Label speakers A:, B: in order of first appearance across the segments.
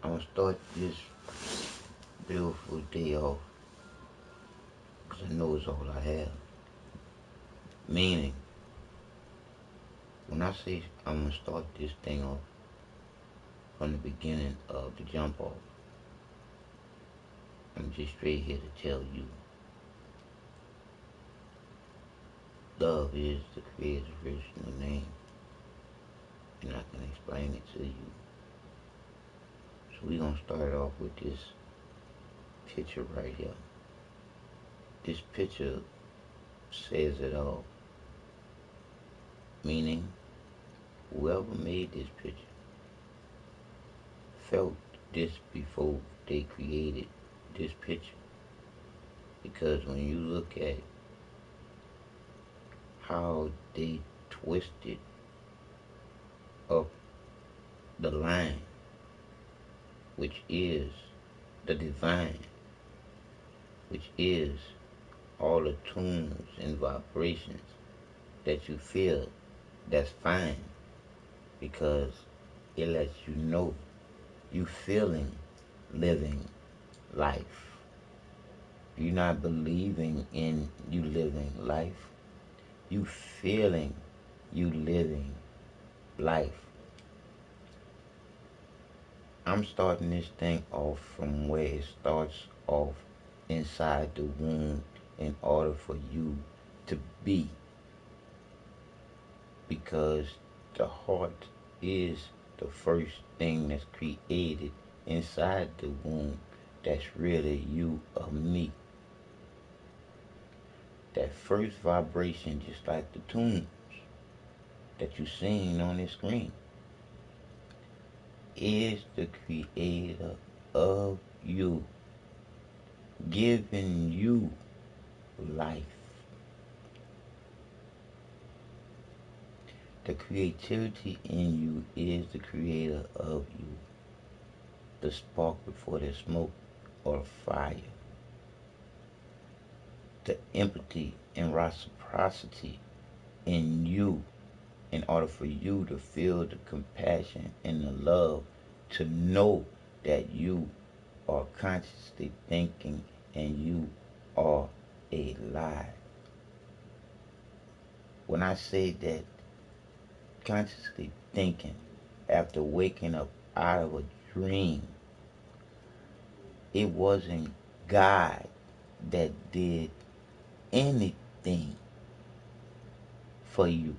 A: I'm gonna start this beautiful day off because I know it's all I have. Meaning, when I say I'm gonna start this thing off from the beginning of the jump off, I'm just straight here to tell you, love is the Creator's original name, and I can explain it to you. So we're gonna start off with this picture right here. This picture says it all. Meaning, whoever made this picture felt this before they created this picture. Because when you look at how they twisted up the line, which is the divine, which is all the tunes and vibrations that you feel, that's fine, because it lets you know you feeling living life. You're not believing in you living life. You feeling you living life. I'm starting this thing off from where it starts off inside the womb in order for you to be. Because the heart is the first thing that's created inside the womb that's really you or me. That first vibration, just like the tunes that you seen on the screen, is the creator of you, giving you life. The creativity in you is the creator of you. The spark before the smoke or fire. The empathy and reciprocity in you, in order for you to feel the compassion and the love, to know that you are consciously thinking and you are alive. When I say that consciously thinking after waking up out of a dream, it wasn't God that did anything for you.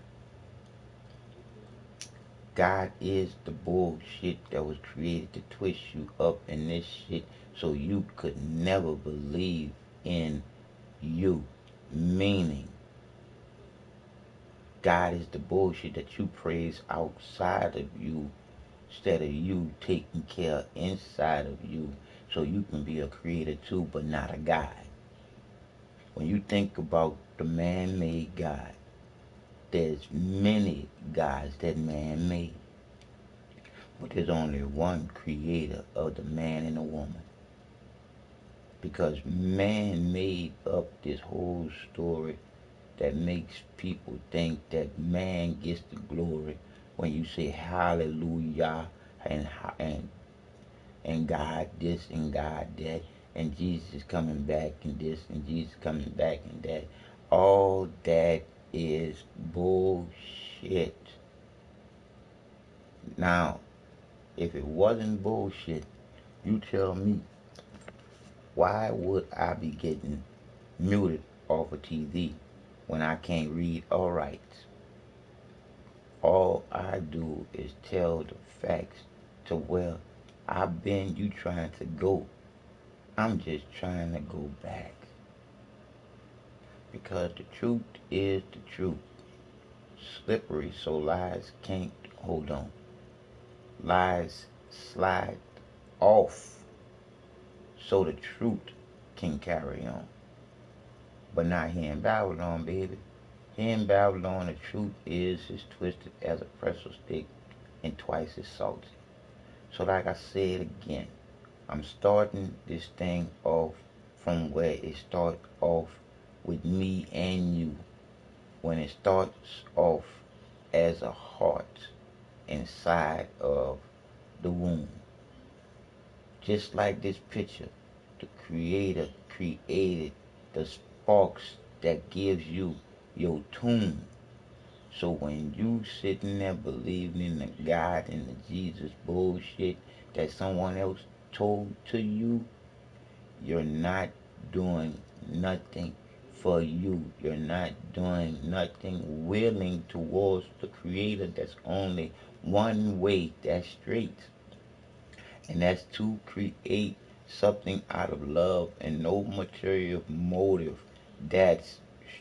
A: God is the bullshit that was created to twist you up in this shit so you could never believe in you. Meaning, God is the bullshit that you praise outside of you instead of you taking care inside of you so you can be a creator too, but not a God. When you think about the man-made God, there's many gods that man made. But there's only one creator of the man and the woman. Because man made up this whole story that makes people think that man gets the glory when you say hallelujah and and God this and God that and Jesus is coming back and this and Jesus coming back and that. All that is bullshit. Now, if it wasn't bullshit, you tell me, why would I be getting muted off of TV when I can't read or write? All I do is tell the facts to where I've been you trying to go. I'm just trying to go back. Because the truth is the truth. Slippery so lies can't hold on. Lies slide off so the truth can carry on. But not here in Babylon, baby. Here in Babylon, the truth is as twisted as a pretzel stick and twice as salty. So like I said again, I'm starting this thing off from where it starts off with me and you. When it starts off as a heart inside of the womb. Just like this picture, the Creator created the sparks that gives you your tune. So when you sitting there believing in the God and the Jesus bullshit that someone else told to you, you're not doing nothing for you. You're not doing nothing willing towards the Creator. That's only one way, that's straight. And that's to create something out of love and no material motive. That's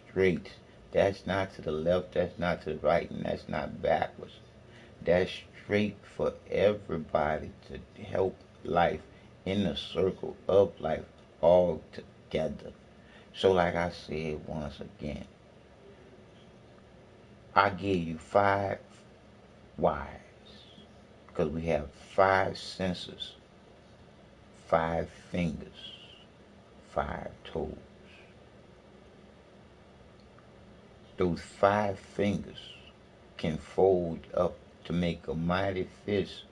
A: straight. That's not to the left, that's not to the right, and that's not backwards. That's straight for everybody to help life in the circle of life all together. So, like I said once again, I give you 5 whys because we have 5 senses, 5 fingers, 5 toes. Those 5 fingers can fold up to make a mighty fist,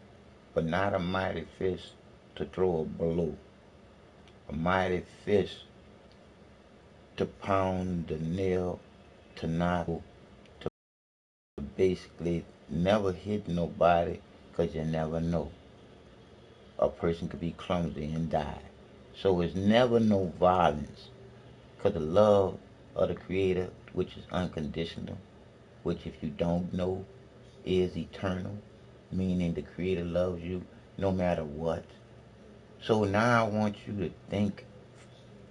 A: but not a mighty fist to throw a blow. A mighty fist to pound the nail, to knock, to basically never hit nobody, because you never know. A person could be clumsy and die. So it's never no violence, because the love of the Creator, which is unconditional, which if you don't know is eternal, meaning the Creator loves you no matter what. So now I want you to think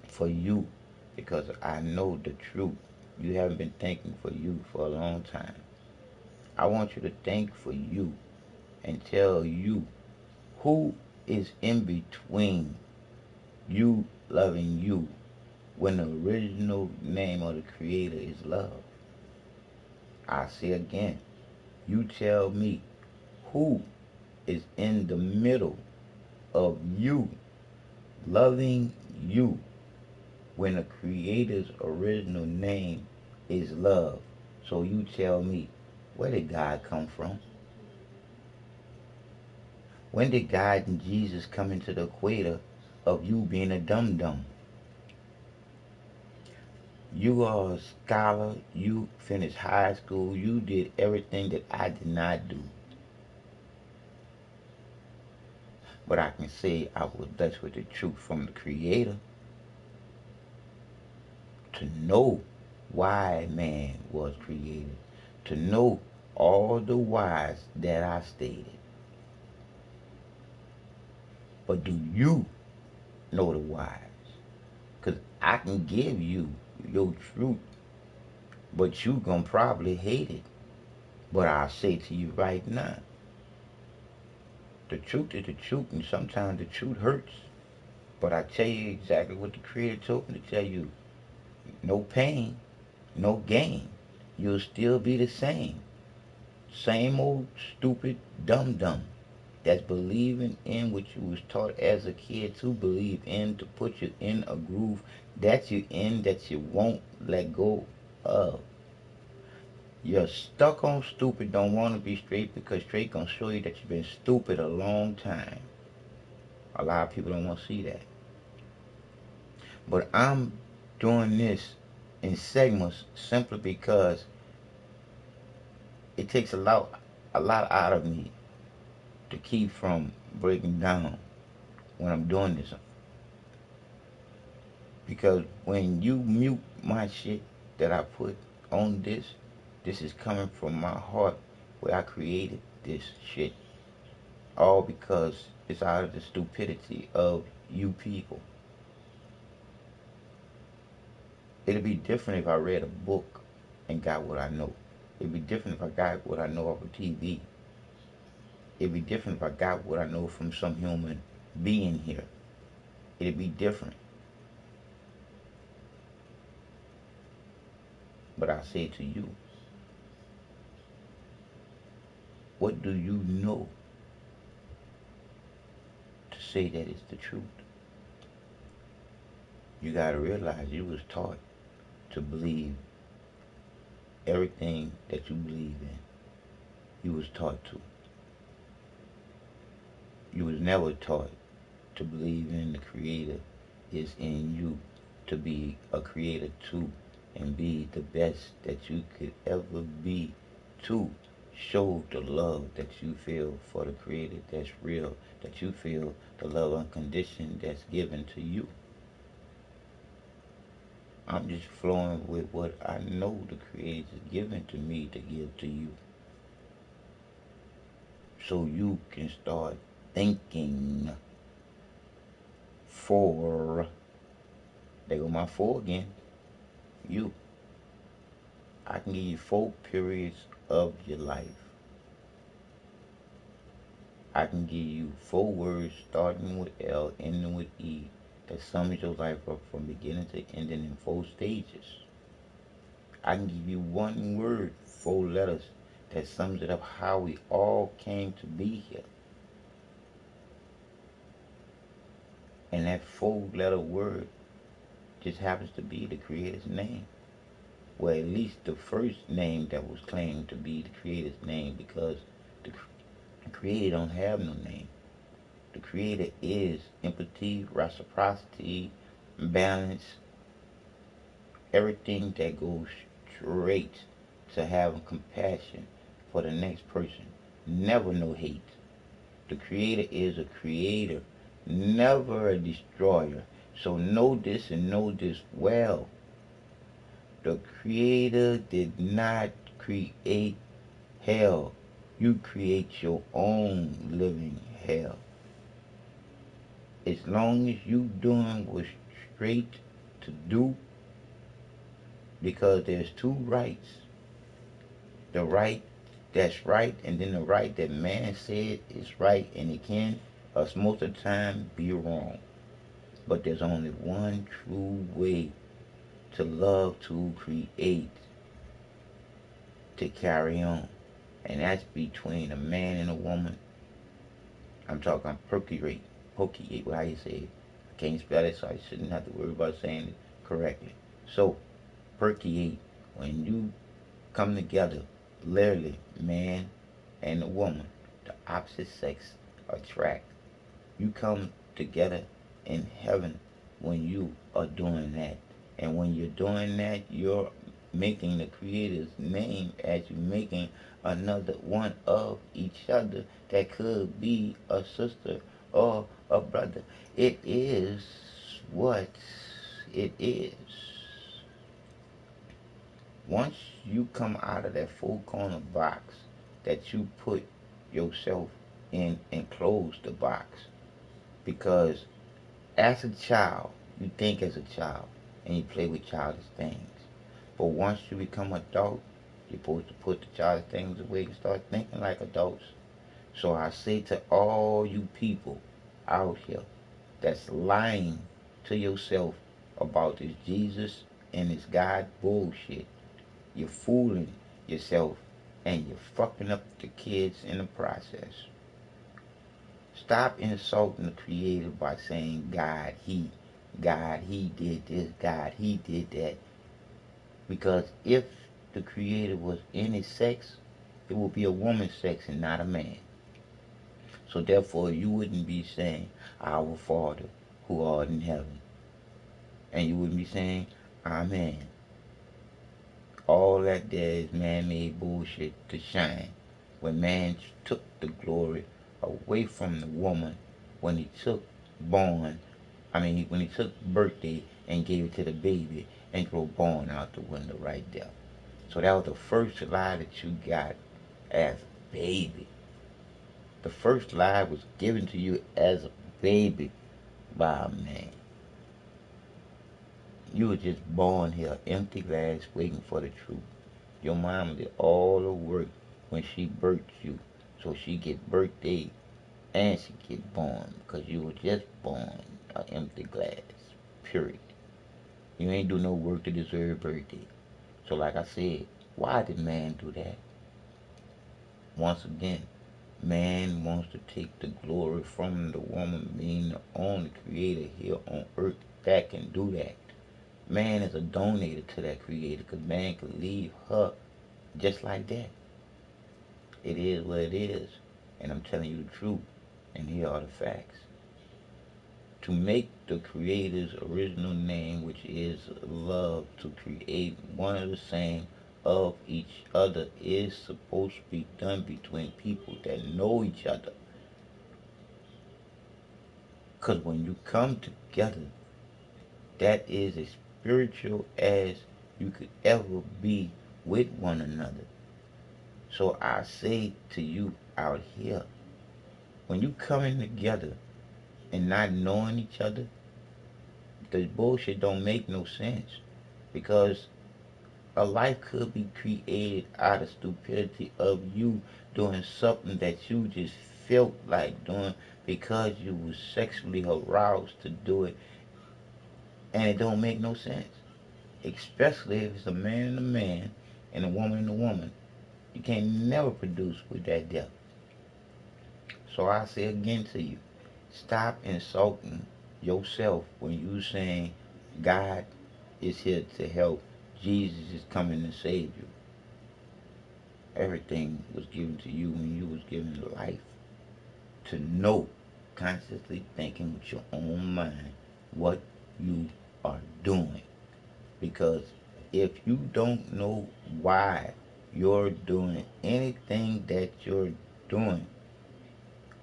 A: for you, because I know the truth. You haven't been thinking for you for a long time. I want you to think for you and tell you who is in between you loving you when the original name of the Creator is love. I say again, you tell me who is in the middle of you loving you when the Creator's original name is love. So you tell me, where did God come from? When did God and Jesus come into the equator of you being a dum-dum? You are a scholar, you finished high school, you did everything that I did not do. But I can say I was blessed with the truth from the Creator to know why man was created, to know all the whys that I stated. But do you know the whys? Because I can give you your truth, but you gonna probably hate it. But I'll say to you right now, the truth is the truth, and sometimes the truth hurts. But I tell you exactly what the Creator told me to tell you. No pain, no gain. You'll still be the same. Same old stupid dum-dum that's believing in what you was taught as a kid to believe in, to put you in a groove that you in, that you won't let go of. You're stuck on stupid, don't want to be straight, because straight gonna show you that you've been stupid a long time. A lot of people don't want to see that. But I'm doing this in segments simply because it takes a lot out of me to keep from breaking down when I'm doing this. Because when you mute my shit that I put on this is coming from my heart where I created this shit. All because it's out of the stupidity of you people. It'd be different if I read a book and got what I know. It'd be different if I got what I know off of TV. It'd be different if I got what I know from some human being here. It'd be different. But I say to you, what do you know to say that it's the truth? You gotta realize you was taught to believe everything that you believe in. You was taught to. You was never taught to believe in the Creator is in you, to be a creator too, and be the best that you could ever be to show the love that you feel for the Creator that's real, that you feel the love unconditioned that's given to you. I'm just flowing with what I know the Creator is giving to me to give to you. So you can start thinking for, there go my four again, you. I can give you 4 periods of your life. I can give you 4 words starting with L, ending with E, that sums your life up from beginning to ending in 4 stages. I can give you 1 word, 4 letters, that sums it up how we all came to be here. And that 4-letter word just happens to be the Creator's name. Well, at least the first name that was claimed to be the Creator's name, because the Creator don't have no name. The Creator is empathy, reciprocity, balance, everything that goes straight to having compassion for the next person. Never no hate. The Creator is a creator, never a destroyer. So know this and know this well. The Creator did not create hell. You create your own living hell. As long as you doing what's straight to do, because there's 2 rights. The right that's right, and then the right that man said is right, and it can, most of the time, be wrong. But there's only one true way to love, to create, to carry on. And that's between a man and a woman. I'm talking procreate, how you say it. I can't spell it, so I shouldn't have to worry about saying it correctly. So, procreate, when you come together, literally, man and a woman, the opposite sex attract. You come together in heaven when you are doing that. And when you're doing that, you're making the Creator's name as you're making another one of each other that could be a sister or a brother. It is what it is. Once you come out of that 4 corner box that you put yourself in and close the box, because as a child, you think as a child and you play with childish things. But once you become adult, you're supposed to put the childish things away and start thinking like adults. So I say to all you people out here that's lying to yourself about this Jesus and this God bullshit, you're fooling yourself and you're fucking up the kids in the process. Stop insulting the Creator by saying God, He did this, God, He did that. Because if the Creator was any sex, it would be a woman's sex and not a man. So therefore, you wouldn't be saying, Our Father, who art in heaven. And you wouldn't be saying, Amen. All that there is man-made bullshit to shine. When man took the glory away from the woman, when he took when he took birthday and gave it to the baby and threw born out the window right there. So that was the first lie that you got as a baby. The first lie was given to you as a baby by a man. You were just born here, empty glass, waiting for the truth. Your mama did all the work when she birthed you, so she get birthday and she get born, because you were just born an empty glass. Period. You ain't do no work to deserve birthday. So like I said, why did man do that? Once again, man wants to take the glory from the woman, being the only creator here on earth that can do that. Man is a donator to that creator, because man could leave her just like that. It is what it is. And I'm telling you the truth. And here are the facts. to make the creator's original name, which is love, to create one of the same of each other, is supposed to be done between people that know each other. Because when you come together, that is as spiritual as you could ever be with one another. So I say to you out here, when you coming together and not knowing each other, the bullshit don't make no sense. Because a life could be created out of stupidity of you doing something that you just felt like doing because you was sexually aroused to do it, and it don't make no sense. Especially if it's a man and a man and a woman and a woman. You can't never produce with that depth. So I say again to you, stop insulting yourself when you saying God is here to help. Jesus is coming to save you. Everything was given to you when you was given life. To know, consciously thinking with your own mind what you are doing. Because if you don't know why you're doing anything that you're doing,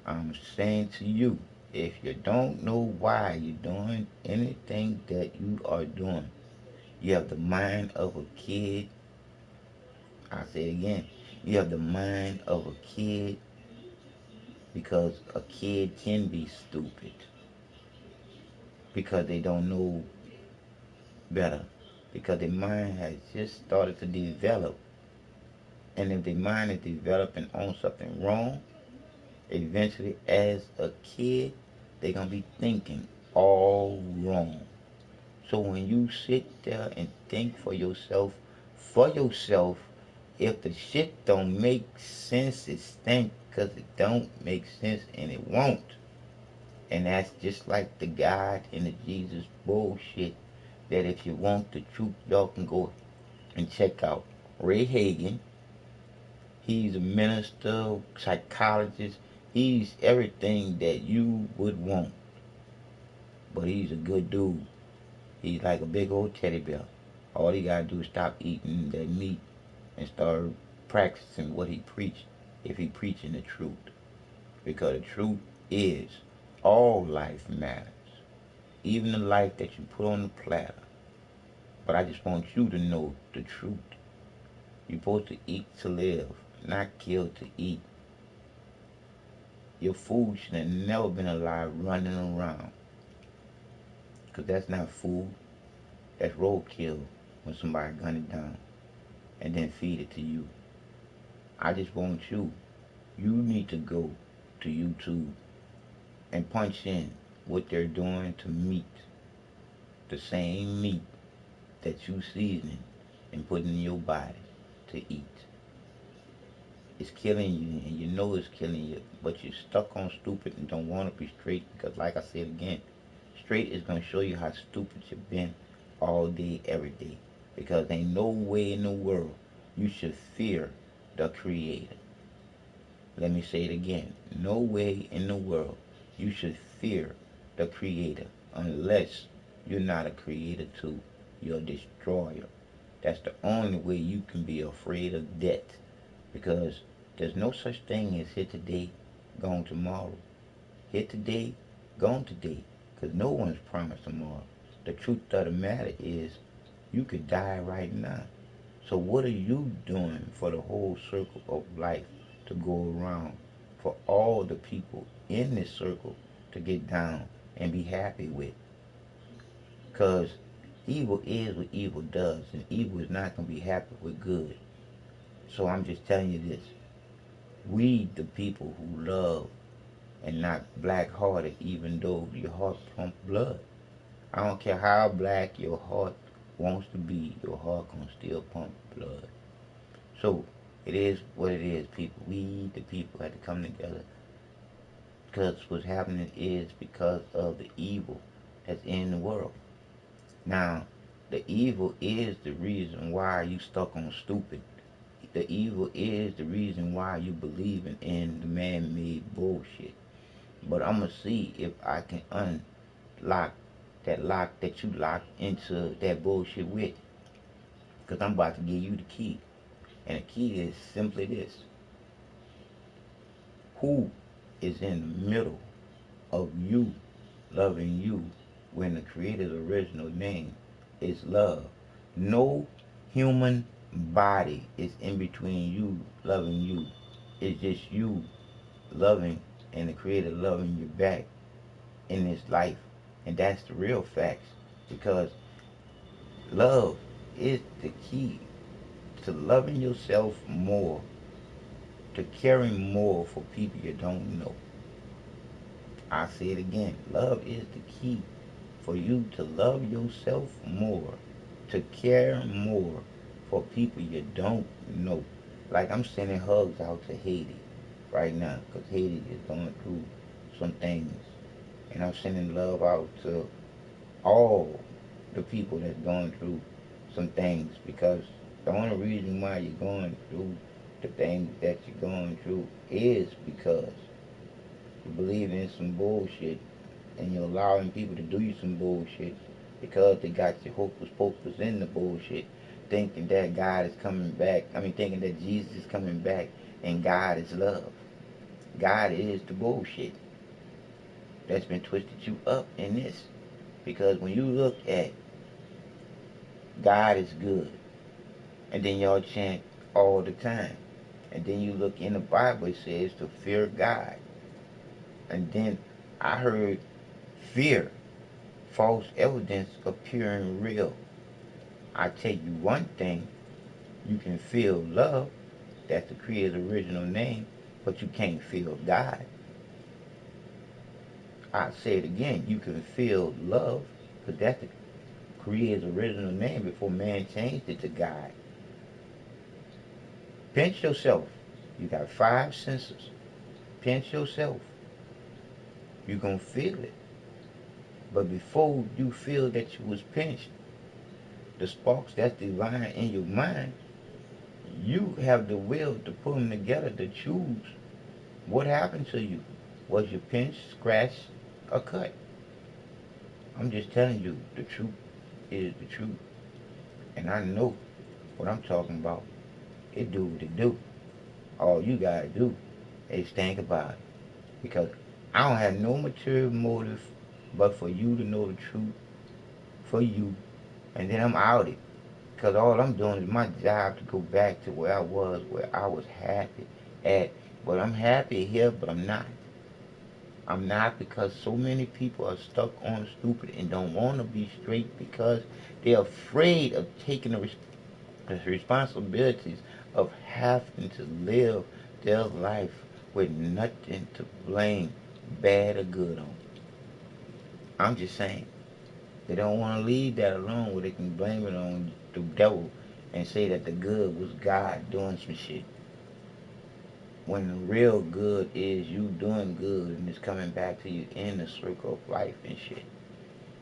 A: I'm saying to you, if you don't know why you're doing anything that you are doing, you have the mind of a kid. I'll say it again. You have the mind of a kid, because a kid can be stupid because they don't know better. Because their mind has just started to develop. And if their mind is developing on something wrong, eventually as a kid, they're going to be thinking all wrong. So when you sit there and think for yourself, if the shit don't make sense, it stink because it don't make sense and it won't. And that's just like the God and the Jesus bullshit, that if you want the truth, y'all can go and check out Ray Hagen. He's a minister, psychologist. He's everything that you would want. But he's a good dude. He's like a big old teddy bear. All he gotta do is stop eating that meat and start practicing what he preached, if he preaching the truth. Because the truth is, all life matters. Even the life that you put on the platter. But I just want you to know the truth. You're supposed to eat to live, not kill to eat. Your food should have never been alive running around. Because that's not food. That's roadkill when somebody gun it down and then feed it to you. I just want you. You need to go to YouTube and punch in what they're doing to meat. The same meat that you seasoning and putting in your body to eat. It's killing you, and you know it's killing you, but you're stuck on stupid and don't want to be straight because, like I said again, straight is going to show you how stupid you've been all day, every day. Because ain't no way in the world you should fear the Creator. Let me say it again. No way in the world you should fear the Creator unless you're not a creator too. You're a destroyer. That's the only way you can be afraid of death. Because there's no such thing as here today, gone tomorrow. Here today, gone today. Because no one's promised tomorrow. The truth of the matter is, you could die right now. So what are you doing for the whole circle of life to go around? For all the people in this circle to get down and be happy with? Because evil is what evil does. And evil is not going to be happy with good. So I'm just telling you this. We, the people who love and not black-hearted, even though your heart pumps blood. I don't care how black your heart wants to be, your heart can still pump blood. So, it is what it is, people. We, the people, had to come together. Because what's happening is because of the evil that's in the world. Now, the evil is the reason why you stuck on stupid. The evil is the reason why you believing in the man-made bullshit. But I'm going to see if I can lock, that you lock into that bullshit with. Because I'm about to give you the key. And the key is simply this. Who is in the middle of you loving you when the Creator's original name is love? No human body is in between you loving you. It's just you loving and the Creator loving you back in this life. And that's the real facts. Because love is the key to loving yourself more, to caring more for people you don't know. I say it again. Love is the key for you to love yourself more, to care more for people you don't know. Like I'm sending hugs out to Haiti right now because Haiti is going through some things. And I'm sending love out to all the people that's going through some things because the only reason why you're going through the things that you're going through is because you believe in some bullshit and you're allowing people to do you some bullshit because they got your hocus pocus in the bullshit, thinking that God is coming back. Thinking that Jesus is coming back and God is love. God is the bullshit that's been twisted you up in this. Because when you look at God is good, and then y'all chant all the time, and then you look in the Bible, it says to fear God. And then I heard fear, false evidence appearing real. I tell you one thing, you can feel love, that's the Creator's original name, but you can't feel God. I say it again, you can feel love, because that's the Creator's original name before man changed it to God. Pinch yourself. You got 5 senses. Pinch yourself. You're going to feel it. But before you feel that you was pinched, the sparks that's divine in your mind, you have the will to put them together to choose what happened to you. Was you pinched, scratched, or cut? I'm just telling you, the truth is the truth. And I know what I'm talking about. It do what it do. All you gotta do is think about it. Because I don't have no material motive but for you to know the truth for you. And then I'm out it. Because all I'm doing is my job to go back to where I was happy at. But I'm happy here, but I'm not. I'm not because so many people are stuck on stupid and don't want to be straight because they're afraid of taking the responsibilities of having to live their life with nothing to blame, bad or good on. I'm just saying. They don't want to leave that alone where they can blame it on the devil and say that the good was God doing some shit. When the real good is you doing good and it's coming back to you in the circle of life and shit.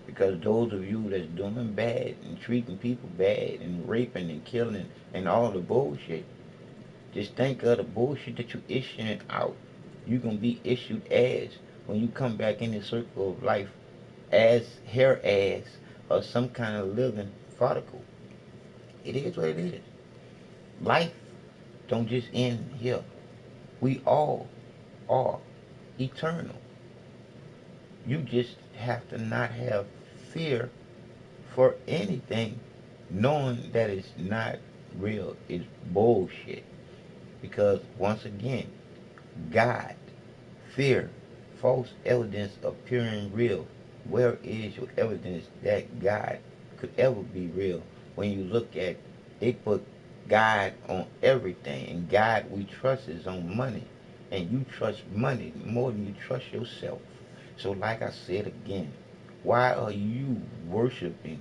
A: Because those of you that's doing bad and treating people bad and raping and killing and all the bullshit, just think of the bullshit that you issuing out. You gonna be issued as when you come back in the circle of life as hair ass or some kind of living particle. It is what it is. Life don't just end here. We all are eternal. You just have to not have fear for anything, knowing that it's not real. It's bullshit. Because once again, God, fear, false evidence appearing real. Where is your evidence that God could ever be real? When you look at, they put God on everything, and God we trust is on money, and you trust money more than you trust yourself. So like I said again, why are you worshiping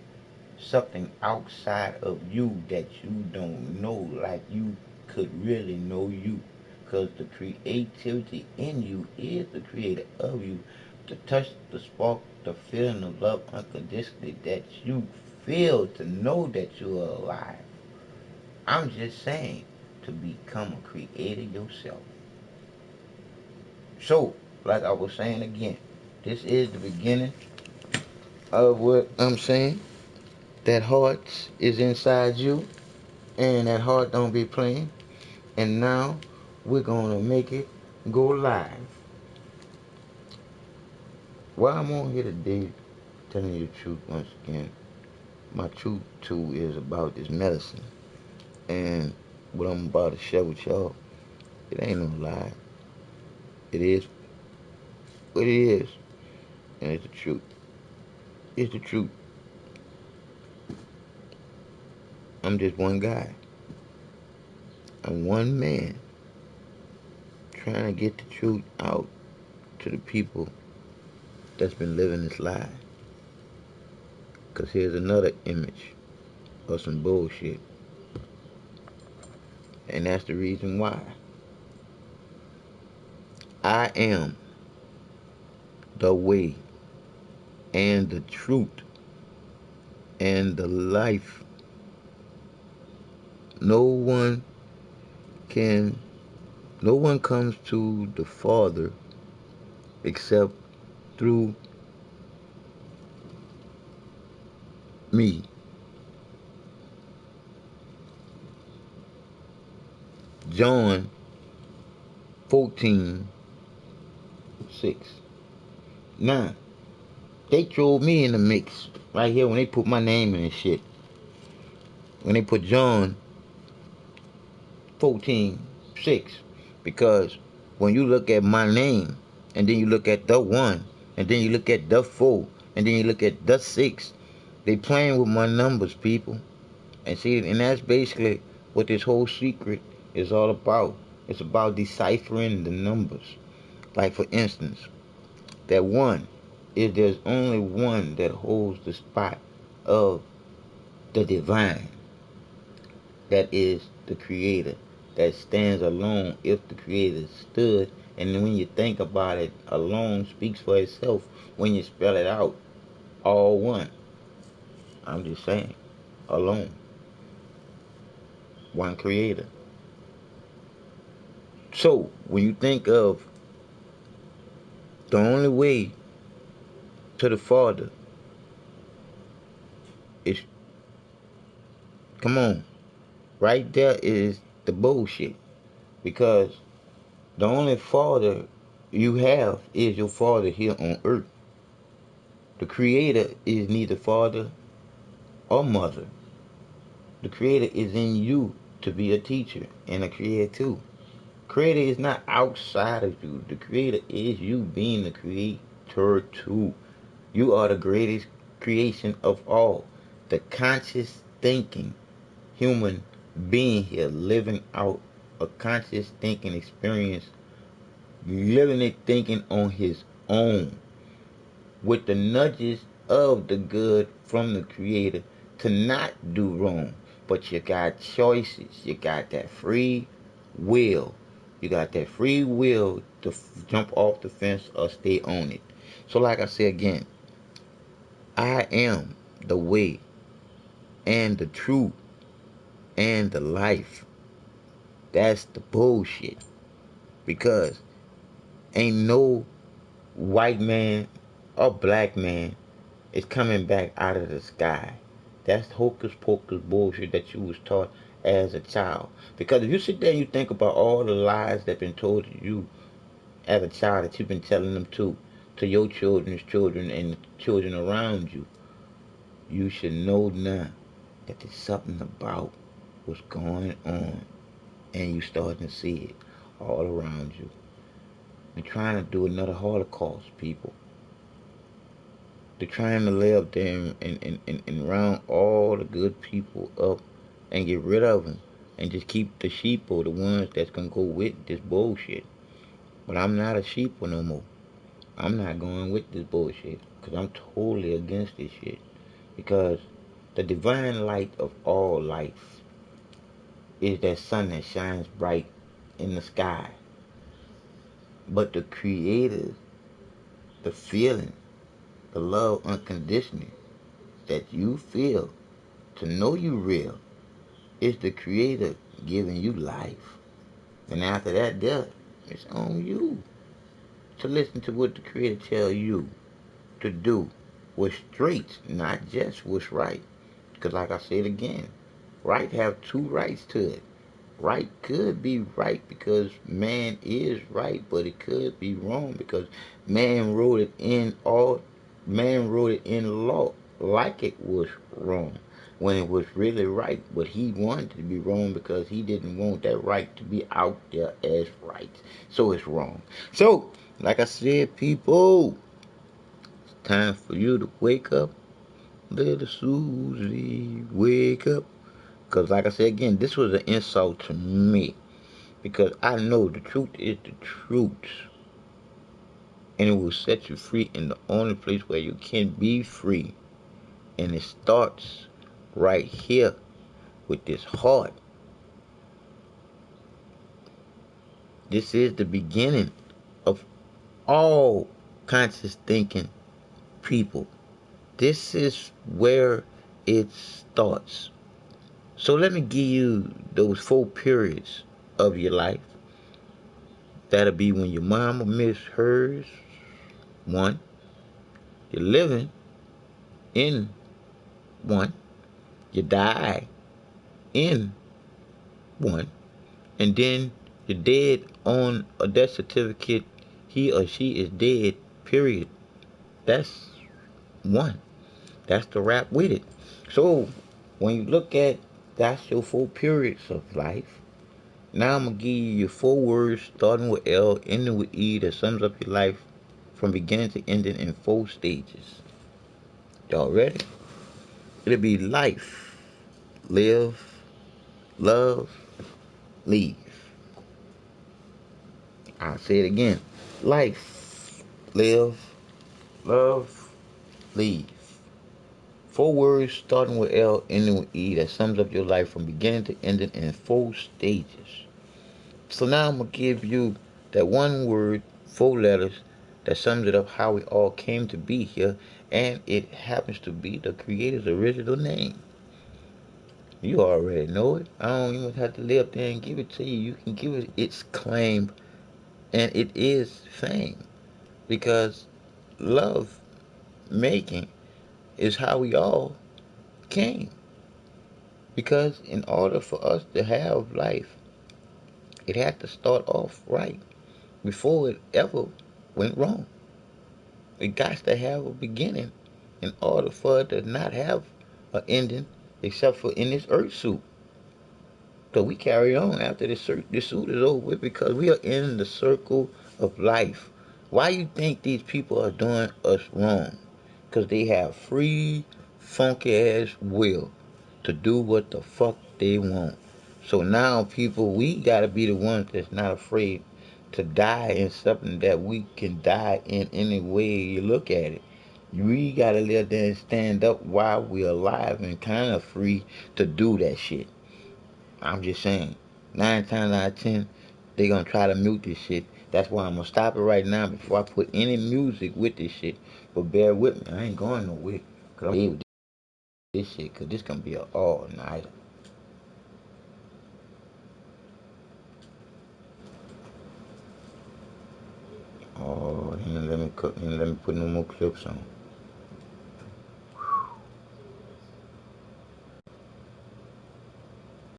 A: something outside of you that you don't know like you could really know you? Because the creativity in you is the creator of you. To touch, the spark, the feeling of love unconditionally that you feel to know that you are alive. I'm just saying to become a creator yourself. So, like I was saying again, this is the beginning of what I'm saying. That heart is inside you, and that heart don't be playing. And now we're gonna make it go live. While I'm on here today, telling you the truth once again, my truth too is about this medicine. And what I'm about to share with y'all, it ain't no lie. It is what it is, and it's the truth. It's the truth. I'm just one guy. I'm one man trying to get the truth out to the people that's been living this lie. Cause here's another image of some bullshit. And that's the reason why. I am the way and the truth and the life. No one can, no one comes to the Father except through me. John 14:6. Now, they throw me in the mix right here when they put my name in this shit. When they put John 14:6. Because when you look at my name, and then you look at the one, and then you look at the four, and then you look at the six, they playing with my numbers, people. And see, and that's basically what this whole secret is all about. It's about deciphering the numbers. Like for instance, that one is there's only one that holds the spot of the divine. That is the creator. That stands alone if the creator stood. And when you think about it, alone speaks for itself when you spell it out. All one. I'm just saying. Alone. One creator. So, when you think of the only way to the Father is, come on, right there is the bullshit. Because the only Father you have is your Father here on earth. The Creator is neither father or mother. The Creator is in you to be a teacher and a creator too. Creator is not outside of you. The Creator is you being the creator too. You are the greatest creation of all. The conscious thinking human being here living out a conscious thinking experience, living it thinking on his own with the nudges of the good from the Creator to not do wrong. But you got choices. You got that free will. You got that free will to jump off the fence or stay on it. So like I say again, I am the way and the truth and the life. That's the bullshit. Because ain't no white man or black man is coming back out of the sky. That's hocus pocus bullshit that you was taught as a child. Because if you sit there and you think about all the lies that been told to you as a child that you've been telling them to your children's children and the children around you, you should know now that there's something about what's going on and you starting to see it all around you. They're trying to do another Holocaust, people. They're trying to lay up there and round all the good people up and get rid of them and just keep the sheeple, the ones that's going to go with this bullshit. But I'm not a sheeple no more. I'm not going with this bullshit because I'm totally against this shit. Because the divine light of all life is that sun that shines bright in the sky. But the creator, the feeling, the love unconditionally that you feel to know you real is the creator giving you life. And after that death, it's on you to listen to what the creator tell you to do. what's straight, not just what's right. Because like I said again, right have two rights to it. Right could be right because man is right, but it could be wrong because man wrote it in all man wrote it in law like it was wrong when it was really right, but he wanted it to be wrong because he didn't want that right to be out there as right. So it's wrong. So, like I said, people, it's time for you to wake up. Little Susie, wake up. Because, like I said again, this was an insult to me. Because I know the truth is the truth. And it will set you free in the only place where you can be free. And it starts right here with this heart. This is the beginning of all conscious thinking people. This is where it starts. So let me give you those 4 periods of your life. That'll be when your mama missed hers. 1. You're living in 1. You die in 1. And then you're dead on a death certificate. He or she is dead, period. That's 1. That's the wrap with it. So when you look at that's your 4 periods of life. Now I'm gonna give you your 4 words starting with L, ending with E that sums up your life from beginning to ending in 4 stages. Y'all ready? It'll be life, live, love, leave. I'll say it again. Life, live, love, leave. 4 words starting with L, ending with E that sums up your life from beginning to ending in 4 stages. So now I'm going to give you that 1 word, 4 letters that sums it up how we all came to be here. And it happens to be the Creator's original name. You already know it. I don't even have to lay up there and give it to you. You can give it its claim. And it is fame. Because love making is how we all came. Because in order for us to have life, it had to start off right before it ever went wrong. It got to have a beginning in order for it to not have an ending except for in this earth suit. So we carry on after this suit is over with because we are in the circle of life. Why you think these people are doing us wrong? Because they have free, funky ass will to do what the fuck they want. So now people, we gotta be the ones that's not afraid to die in something that we can die in any way you look at it. We gotta let them stand up while we're alive and kind of free to do that shit. I'm just saying. 9 times out of 10, they gonna try to mute this shit. That's why I'm gonna stop it right now before I put any music with this shit. But bear with me, I ain't going nowhere. Cause I'm here with this shit, cause this gonna be an all nighter. Oh, he didn't let me cook. He didn't let me put no more clips on.